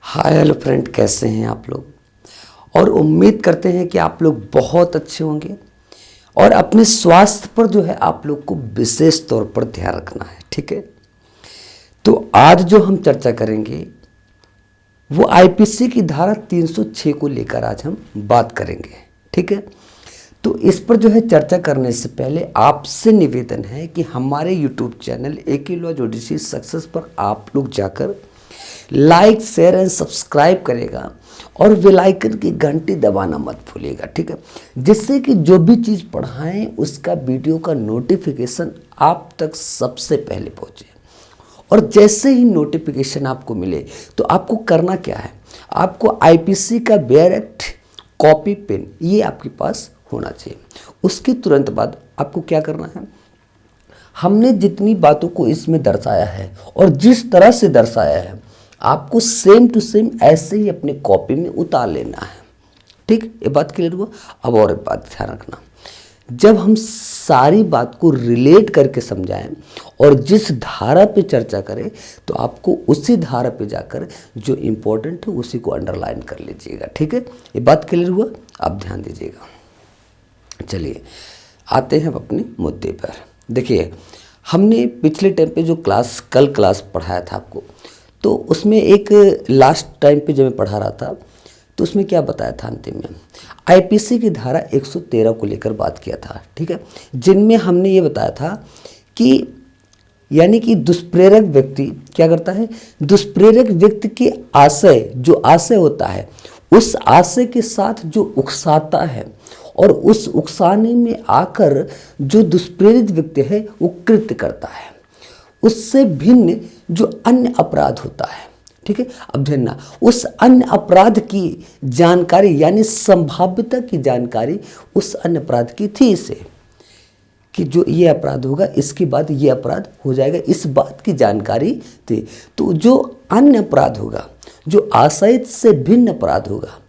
Hi hello friend, कैसे हैं आप लोग। और उम्मीद करते हैं कि आप लोग बहुत अच्छे होंगे और अपने स्वास्थ्य पर जो है आप लोग को विशेष तौर पर ध्यान रखना है। ठीक है, तो आज जो हम चर्चा करेंगे वो आईपीसी की धारा 306 को लेकर आज हम बात करेंगे। ठीक है, तो इस पर जो है चर्चा करने से पहले आपसे निवेदन है कि हमारे YouTube channel AK law judiciary success पर आप लोग जाकर लाइक शेयर एंड सब्सक्राइब करेगा और बेल आइकन की घंटी दबाना मत भूलिएगा। ठीक है, जिससे कि जो भी चीज़ पढ़ाएं उसका वीडियो का नोटिफिकेशन आप तक सबसे पहले पहुंचे। और जैसे ही नोटिफिकेशन आपको मिले तो आपको करना क्या है, आपको आईपीसी का बेयर एक्ट कॉपी पेन ये आपके पास होना चाहिए। उसके तुरंत बाद आपको क्या करना है, हमने जितनी बातों को इसमें दर्शाया है और जिस तरह से दर्शाया है आपको सेम टू सेम ऐसे ही अपने कॉपी में उतार लेना है। ठीक, ये बात क्लियर हुआ। अब और एक बात ध्यान रखना, जब हम सारी बात को रिलेट करके समझाएं और जिस धारा पे चर्चा करें तो आपको उसी धारा पे जाकर जो इम्पोर्टेंट है उसी को अंडरलाइन कर लीजिएगा। ठीक है, ये बात क्लियर हुआ। अब ध्यान दीजिएगा। चलिए आते हैं अपने मुद्दे पर। देखिए, हमने पिछले टाइम पे जो कल क्लास पढ़ाया था आपको, तो उसमें एक लास्ट टाइम पे जब मैं पढ़ा रहा था तो उसमें क्या बताया था, अंतिम में आईपीसी की धारा 113 को लेकर बात किया था। ठीक है, जिनमें हमने ये बताया था कि यानी कि दुष्प्रेरक व्यक्ति क्या करता है, दुष्प्रेरक व्यक्ति के आशय जो आशय होता है उस आशय के साथ जो उकसाता है और उस उकसाने में आकर जो दुष्प्रेरित व्यक्ति है वो कृत्य करता है, उससे भिन्न जो अन्य अपराध होता है। ठीक है, अब ध्यान, उस अन्य अपराध की जानकारी यानी संभाव्यता की जानकारी उस अन्य अपराध की थी इसे कि जो ये अपराध होगा इसके बाद ये अपराध हो जाएगा, इस बात की जानकारी थी। तो जो अन्य अपराध होगा, जो आशय से भिन्न अपराध होगा,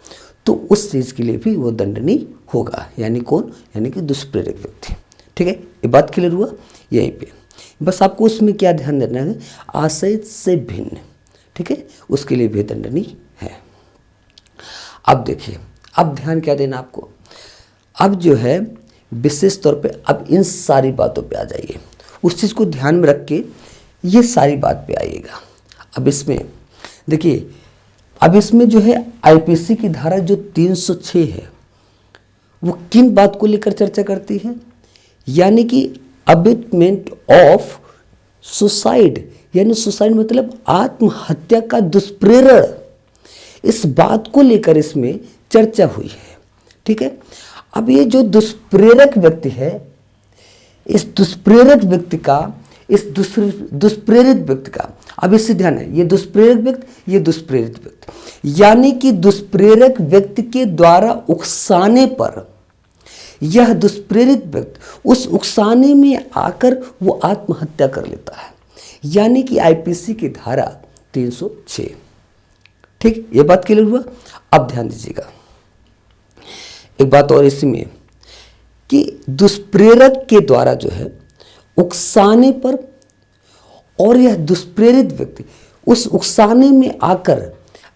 तो उस चीज़ के लिए भी वो दंडनीय होगा। यानी कौन, यानी कि दुष्प्रेरक व्यक्ति। ठीक है, ये बात क्लियर हुआ। यहीं पे बस आपको उसमें क्या ध्यान देना है, आशय से भिन्न। ठीक है, उसके लिए भी दंडनीय है। अब देखिए, अब ध्यान क्या देना आपको, अब जो है विशेष तौर पे अब इन सारी बातों पे आ जाइए, उस चीज़ को ध्यान में रख के ये सारी बात पे आइएगा। अब इसमें देखिए, अब इसमें जो है आईपीसी की धारा जो 306 है वो किन बात को लेकर चर्चा करती है, यानी कि अबेटमेंट ऑफ सुसाइड, यानी सुसाइड मतलब आत्महत्या का दुष्प्रेरण, इस बात को लेकर इसमें चर्चा हुई है। ठीक है, अब ये जो दुष्प्रेरक व्यक्ति है, इस दुष्प्रेरक व्यक्ति का, इस दुष्प्रेरित व्यक्ति का, अब इससे ध्यान है, ये दुष्प्रेरक व्यक्ति, ये दुष्प्रेरित व्यक्ति, यानी कि दुष्प्रेरक व्यक्ति के द्वारा उकसाने पर यह दुष्प्रेरित व्यक्ति उस उकसाने में आकर वो आत्महत्या कर लेता है, यानी कि आईपीसी की धारा 306। ठीक, ये बात क्लियर हुआ। अब ध्यान दीजिएगा एक बात और इसमें कि दुष्प्रेरक के द्वारा जो है उकसाने पर और यह दुष्प्रेरित व्यक्ति उस उकसाने में आकर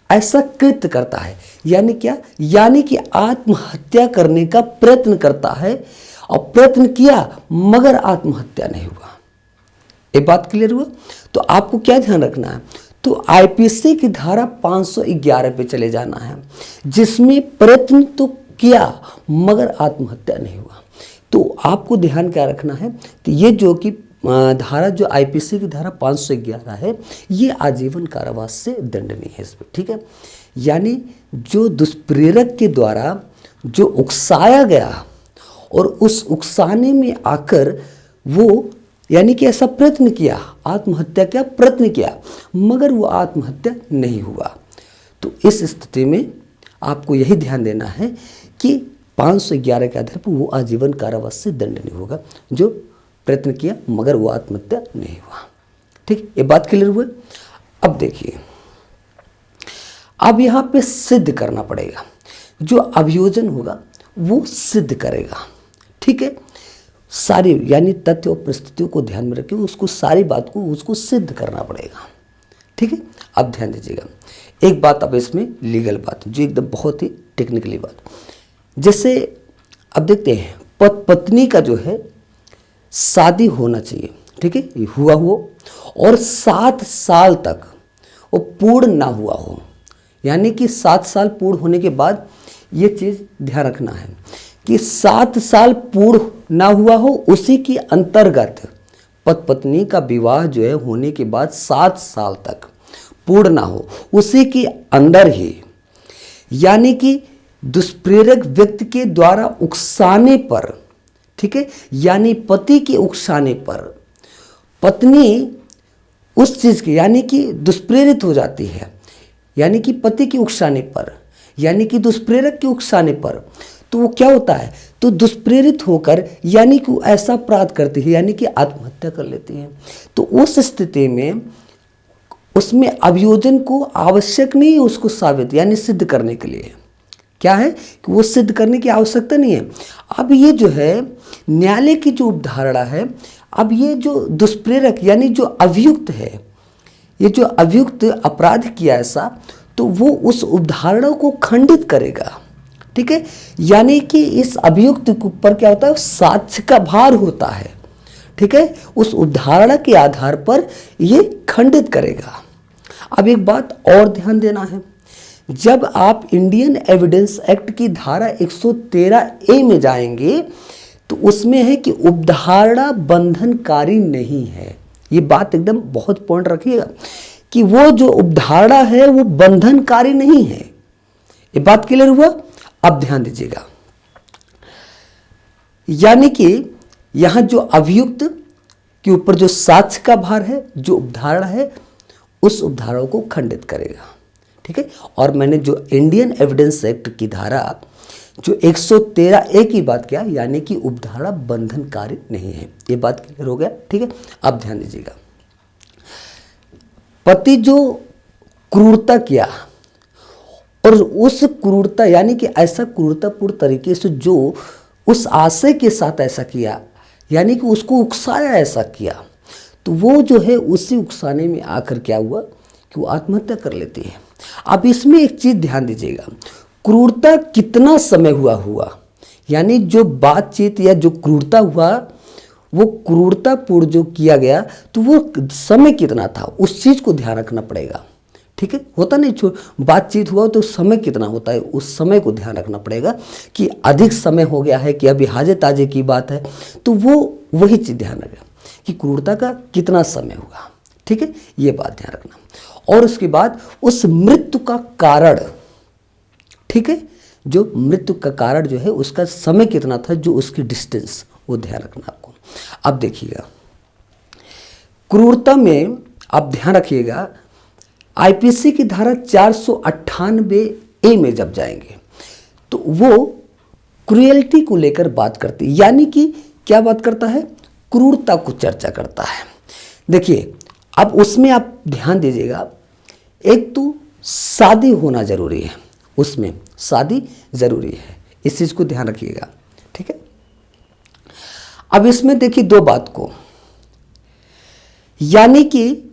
ऐसा कृत्य करता है, यानी क्या, यानी कि आत्महत्या करने का प्रयत्न करता है और प्रयत्न किया मगर आत्महत्या नहीं हुआ। ये बात क्लियर हुआ। तो आपको क्या ध्यान रखना है, तो आईपीसी की धारा 511 पे चले जाना है, जिसमें प्रयत्न तो किया मगर आत्महत्या नहीं हुआ। तो आपको ध्यान क्या रखना है, तो ये जो कि धारा जो आईपीसी की धारा 511 है ये आजीवन कारावास से दंडनीय है इसमें। ठीक है, यानी जो दुष्प्रेरक के द्वारा जो उकसाया गया और उस उकसाने में आकर वो यानी कि ऐसा प्रयत्न किया, आत्महत्या का प्रयत्न किया मगर वो आत्महत्या नहीं हुआ, तो इस स्थिति में आपको यही ध्यान देना है कि 511 के आधार पर वो आजीवन कारावास से दंडनीय होगा, जो प्रयत्न किया मगर वो आत्महत्या नहीं हुआ। ठीक, ये बात क्लियर हुई। अब देखिए, अब यहाँ पे सिद्ध करना पड़ेगा, जो अभियोजन होगा वो सिद्ध करेगा। ठीक है, सारी यानी तथ्य और परिस्थितियों को ध्यान में रखिए, उसको सारी बात को उसको सिद्ध करना पड़ेगा। ठीक है। अब ध्यान दीजिएगा एक बात, अब इसमें लीगल बात जो एकदम बहुत ही टेक्निकली बात, जैसे अब देखते हैं पत्नी का जो है शादी होना चाहिए, ठीक है, ये हुआ हो और 7 साल तक वो पूर्ण ना हुआ हो, यानी कि 7 साल पूर्ण होने के बाद ये चीज़ ध्यान रखना है कि 7 साल पूर्ण ना हुआ हो, उसी के अंतर्गत पत्नी का विवाह जो है होने के बाद 7 साल तक पूर्ण ना हो, उसी के अंदर ही, यानी कि दुष्प्रेरक व्यक्ति के द्वारा उकसाने पर, ठीक है, यानी पति के उकसाने पर पत्नी उस चीज़ की यानी कि दुष्प्रेरित हो जाती है, यानी कि पति के उकसाने पर, यानी कि दुष्प्रेरक के उकसाने पर, तो वो क्या होता है, तो दुष्प्रेरित होकर यानी कि ऐसा अपराध करती है, यानी कि आत्महत्या कर लेती है। तो उस स्थिति में उसमें अभियोजन को आवश्यक नहीं है उसको साबित यानी सिद्ध करने के लिए, क्या है कि वो सिद्ध करने की आवश्यकता नहीं है। अब ये जो है न्यायालय की जो उपधारणा है, अब ये जो दुष्प्रेरक यानी जो अभियुक्त है, ये जो अभियुक्त अपराध किया ऐसा, तो वो उस उपधारणा को खंडित करेगा, ठीक है, यानी कि इस अभियुक्त के ऊपर क्या होता है, साक्ष्य का भार होता है, ठीक है, उस उपधारणा के आधार पर ये खंडित करेगा। अब एक बात और ध्यान देना है, जब आप इंडियन एविडेंस एक्ट की धारा 113A में जाएंगे तो उसमें है कि उपधारणा बंधनकारी नहीं है। ये बात एकदम बहुत पॉइंट रखिएगा कि वो जो उपधारणा है वो बंधनकारी नहीं है। ये बात क्लियर हुआ? अब ध्यान दीजिएगा, यानी कि यहां जो अभियुक्त के ऊपर जो साक्ष्य का भार है, जो उपधारणा है, उस उपधारणा को खंडित करेगा, ठीक है। और मैंने जो इंडियन एविडेंस एक्ट की धारा जो 113A की बात किया, यानी कि उपधारणा बंधनकारी नहीं है। ये बात क्लियर हो गया, ठीक है। अब ध्यान दीजिएगा, पति जो क्रूरता किया और उस क्रूरता यानी कि ऐसा क्रूरतापूर्ण तरीके से जो उस आशय के साथ ऐसा किया, यानी कि उसको उकसाया ऐसा किया, तो वो जो है उसी उकसाने में आकर क्या हुआ कि वो आत्महत्या कर लेती है। अब इसमें एक चीज़ ध्यान दीजिएगा, क्रूरता कितना समय हुआ, यानी जो बातचीत या जो क्रूरता हुआ वो क्रूरतापूर्ण जो किया गया तो वो समय कितना था, उस चीज़ को ध्यान रखना पड़ेगा, ठीक है। होता नहीं बातचीत हुआ तो समय कितना होता है, उस समय को ध्यान रखना पड़ेगा कि अधिक समय हो गया है कि अभी हाजे ताजे की बात है, तो वो वही चीज़ ध्यान रखेगा कि क्रूरता का कितना समय हुआ, ठीक है, ये बात ध्यान रखना। और उसके बाद उस मृत्यु का कारण, ठीक है, जो मृत्यु का कारण जो है उसका समय कितना था, जो उसकी डिस्टेंस, वो ध्यान रखना आपको। अब देखिएगा क्रूरता में आप ध्यान रखिएगा, आईपीसी की धारा 498A में जब जाएंगे तो वो क्रूएल्टी को लेकर बात करती है, यानी कि क्या बात करता है, क्रूरता को चर्चा करता है। देखिए अब उसमें आप ध्यान दीजिएगा, एक तो शादी होना जरूरी है, उसमें शादी जरूरी है, इस चीज को ध्यान रखिएगा, ठीक है। अब इसमें देखिए दो बात को, यानी कि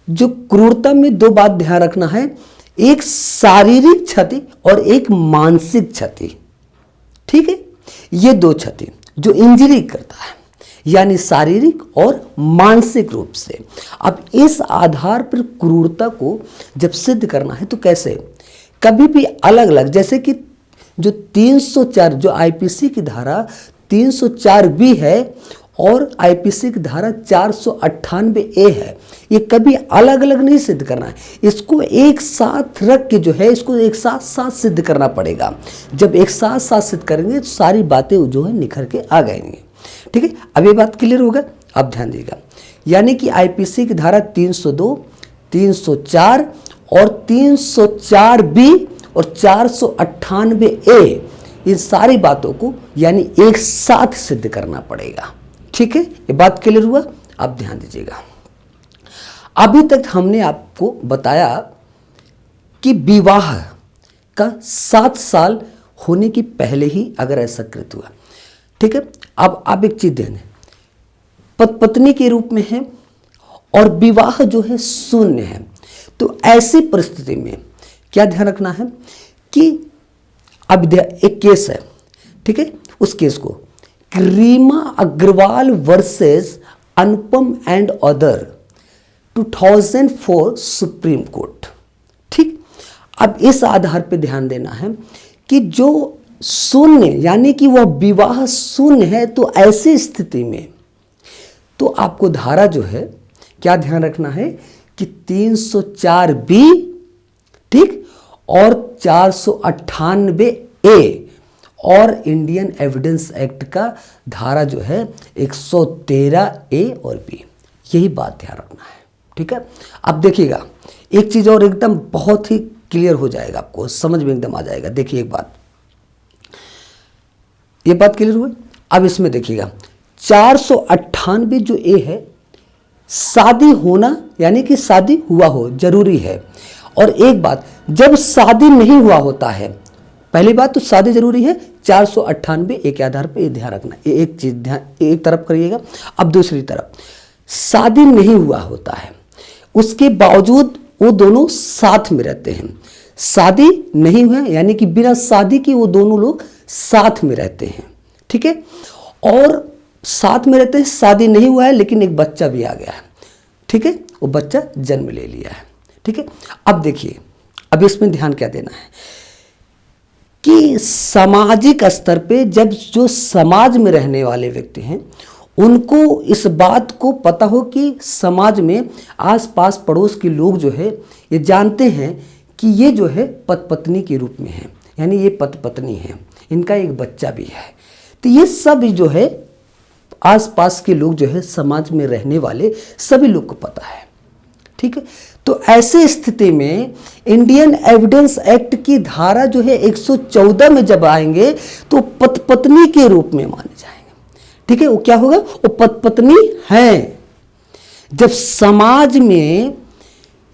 जो क्रूरता में दो बात ध्यान रखना है, एक शारीरिक क्षति और एक मानसिक क्षति, ठीक है, ये दो क्षति जो इंजरी करता है, यानी शारीरिक और मानसिक रूप से। अब इस आधार पर क्रूरता को जब सिद्ध करना है तो कैसे, कभी भी अलग अलग, जैसे कि जो 304 जो आईपीसी की धारा 304B है और आईपीसी की धारा 498A है, ये कभी अलग अलग नहीं सिद्ध करना है, इसको एक साथ रख के जो है इसको एक साथ साथ सिद्ध करना पड़ेगा। जब एक साथ साथ सिद्ध करेंगे तो सारी बातें जो है निखर के आ जाएंगी, ठीक है। अब ये बात क्लियर होगा? अब ध्यान दीजिएगा, यानी कि आईपीसी की धारा 302, 304 और 304B और 498A, इन सारी बातों को यानी एक साथ सिद्ध करना पड़ेगा, ठीक है। ये बात क्लियर हुआ? अब ध्यान दीजिएगा, अभी तक हमने आपको बताया कि विवाह का 7 साल होने की पहले ही अगर ऐसा कृत हुआ, ठीक है। अब आप एक चीज देने, पत्नी के रूप में है और विवाह जो है शून्य है, तो ऐसी परिस्थिति में क्या ध्यान रखना है कि अब एक केस है, ठीक है, उस केस को Reema Agarwal versus Anupam and other 2004 Supreme Court. ठीक, अब इस आधार पे ध्यान देना है कि जो शून्य यानी कि वह विवाह शून्य है, तो ऐसी स्थिति में तो आपको धारा जो है क्या ध्यान रखना है कि 304 बी, ठीक, और 498 ए और इंडियन एविडेंस एक्ट का धारा जो है 113 ए और बी, यही बात ध्यान रखना है। ठीक है, अब देखिएगा एक चीज और एकदम बहुत ही क्लियर हो जाएगा, आपको समझ में एकदम आ जाएगा। देखिए एक बात, ये बात क्लियर हुई। अब इसमें देखिएगा 498 जो ए है, शादी होना यानी कि शादी हुआ हो जरूरी है। और एक बात, जब शादी नहीं हुआ होता है, पहली बात तो शादी जरूरी है, 498 ए के आधार पे ध्यान रखना, एक चीज ध्यान एक तरफ करिएगा। अब दूसरी तरफ शादी नहीं हुआ होता है, उसके बावजूद वो दोनों साथ में रहते हैं। शादी नहीं हुआ यानी कि बिना शादी के वो दोनों लोग साथ में रहते हैं, ठीक है, और साथ में रहते हैं, शादी नहीं हुआ है लेकिन एक बच्चा भी आ गया है, ठीक है, वो बच्चा जन्म ले लिया है, ठीक है। अब देखिए, अब इसमें ध्यान क्या देना है कि सामाजिक स्तर पे जब जो समाज में रहने वाले व्यक्ति हैं उनको इस बात को पता हो कि समाज में आसपास पड़ोस के लोग जो है ये जानते हैं कि ये जो है पति पत्नी के रूप में है, यानी ये पति पत्नी है, इनका एक बच्चा भी है। तो ये सब जो है आसपास के लोग जो है समाज में रहने वाले सभी लोग को पता है, ठीक है। तो ऐसे स्थिति में इंडियन एविडेंस एक्ट की धारा जो है 114 में जब आएंगे तो पति पत्नी के रूप में माने जाएंगे, ठीक है। वो क्या होगा, वो पति पत्नी हैं। जब समाज में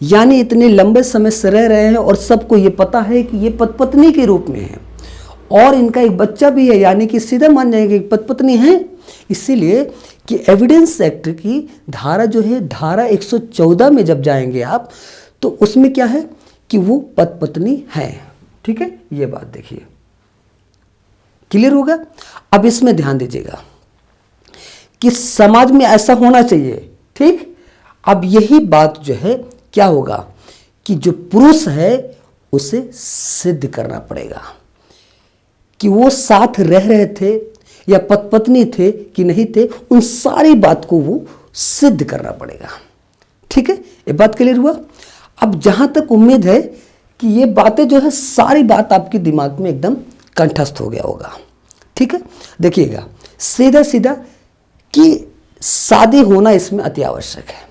यानी इतने लंबे समय से रह रहे हैं और सबको ये पता है कि ये पति पत्नी के रूप में है और इनका एक बच्चा भी है, यानी कि सीधे मान जाएंगे कि पति पत्नी है। इसीलिए कि एविडेंस एक्ट की धारा जो है धारा 114 में जब जाएंगे आप तो उसमें क्या है कि वो पति पत्नी है, ठीक है। ये बात देखिए, क्लियर होगा। अब इसमें ध्यान दीजिएगा कि समाज में ऐसा होना चाहिए, ठीक। अब यही बात जो है क्या होगा कि जो पुरुष है उसे सिद्ध करना पड़ेगा कि वो साथ रह रहे थे या पति पत्नी थे कि नहीं थे, उन सारी बात को वो सिद्ध करना पड़ेगा, ठीक है। ये बात क्लियर हुआ। अब जहां तक उम्मीद है कि ये बातें जो है सारी बात आपके दिमाग में एकदम कंठस्थ हो गया होगा, ठीक है। देखिएगा सीधा सीधा कि शादी होना इसमें अति आवश्यक है,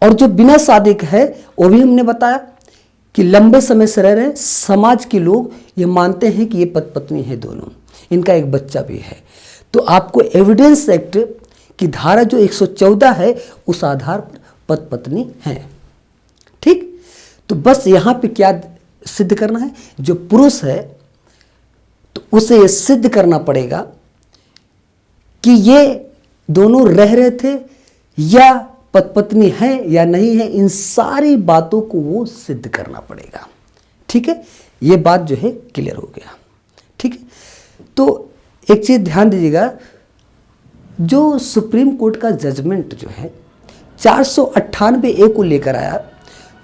और जो बिना शादी का है वो भी हमने बताया कि लंबे समय से रह रहे समाज के लोग ये मानते हैं कि ये पति पत्नी है दोनों, इनका एक बच्चा भी है। तो आपको एविडेंस एक्ट की धारा जो 114 है उस आधार पर पति पत्नी है, ठीक। तो बस यहाँ पे क्या सिद्ध करना है, जो पुरुष है तो उसे ये सिद्ध करना पड़ेगा कि ये दोनों रह रहे थे या पति पत्नी है या नहीं है, इन सारी बातों को वो सिद्ध करना पड़ेगा, ठीक है। ये बात जो है क्लियर हो गया, ठीक है। तो एक चीज ध्यान दीजिएगा, जो सुप्रीम कोर्ट का जजमेंट जो है 498 ए को लेकर आया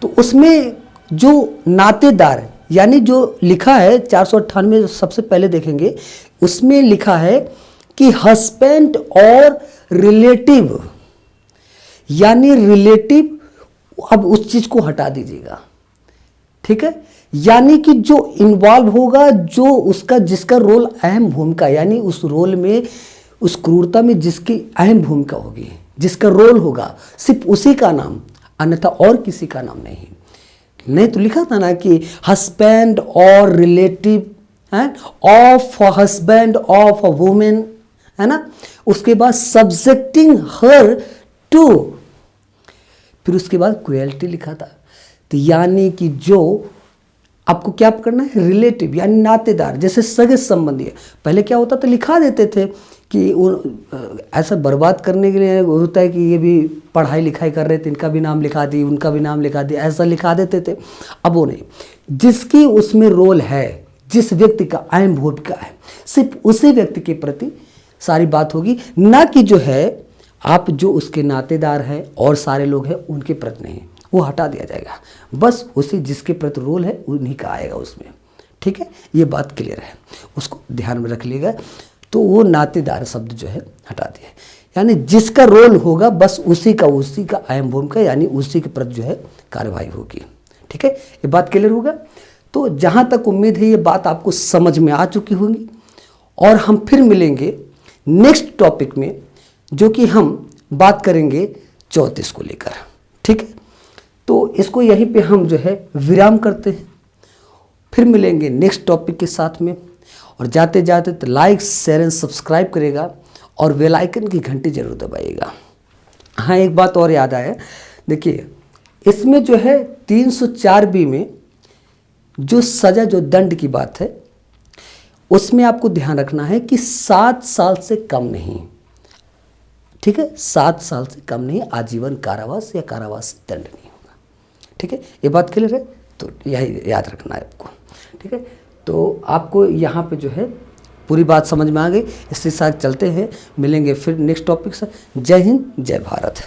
तो उसमें जो नातेदार यानी जो लिखा है 498 सबसे पहले देखेंगे, उसमें लिखा है कि हस्बैंड और रिलेटिव, यानी रिलेटिव, अब उस चीज को हटा दीजिएगा, ठीक है। यानी कि जो इन्वॉल्व होगा, जो उसका जिसका रोल अहम भूमिका, यानी उस रोल में उस क्रूरता में जिसकी अहम भूमिका होगी, जिसका रोल होगा, सिर्फ उसी का नाम, अन्यथा और किसी का नाम नहीं तो लिखा था ना कि हस्बैंड और relative of husband of a women, है ना। उसके बाद सब्जेक्टिंग हर टू, फिर उसके बाद क्रुएल्टी लिखा था। तो यानी कि जो आपको क्या पकड़ना है, रिलेटिव यानी नातेदार, जैसे सगे संबंधी है। पहले क्या होता था, लिखा देते थे कि ऐसा बर्बाद करने के लिए होता है कि ये भी पढ़ाई लिखाई कर रहे थे, इनका भी नाम लिखा दी, उनका भी नाम लिखा दिया, ऐसा लिखा देते थे। अब वो नहीं, जिसकी उसमें रोल है, जिस व्यक्ति का अहम भूमिका है, सिर्फ उसी व्यक्ति के प्रति सारी बात होगी, ना कि जो है आप जो उसके नातेदार हैं और सारे लोग हैं उनके प्रति नहीं, वो हटा दिया जाएगा। बस उसी जिसके प्रति रोल है उन्हीं का आएगा उसमें। ठीक है, ये बात क्लियर है, उसको ध्यान में रख लीजिएगा। तो वो नातेदार शब्द जो है हटा दिए, यानी जिसका रोल होगा बस उसी का अहम भूमिका, यानी उसी के प्रति जो है कार्रवाई होगी। ठीक है, ये बात क्लियर होगा। तो जहाँ तक उम्मीद है ये बात आपको समझ में आ चुकी होगी, और हम फिर मिलेंगे नेक्स्ट टॉपिक में, जो कि हम बात करेंगे 34 को लेकर। ठीक है, तो इसको यहीं पे हम जो है विराम करते हैं, फिर मिलेंगे नेक्स्ट टॉपिक के साथ में। और जाते जाते तो लाइक शेयर एंड सब्सक्राइब करेगा और बेल आइकन की घंटी जरूर दबाइएगा। हाँ, एक बात और याद आया, देखिए इसमें जो है 304B में जो सज़ा, जो दंड की बात है, उसमें आपको ध्यान रखना है कि 7 साल से कम नहीं। ठीक है, 7 साल से कम नहीं, आजीवन कारावास या कारावास दंड नहीं होगा। ठीक है, ये बात क्लियर है, तो यही याद रखना है आपको। ठीक है, तो आपको यहाँ पे जो है पूरी बात समझ में आ गई। इसके साथ चलते हैं, मिलेंगे फिर नेक्स्ट टॉपिक से। जय हिंद, जय भारत।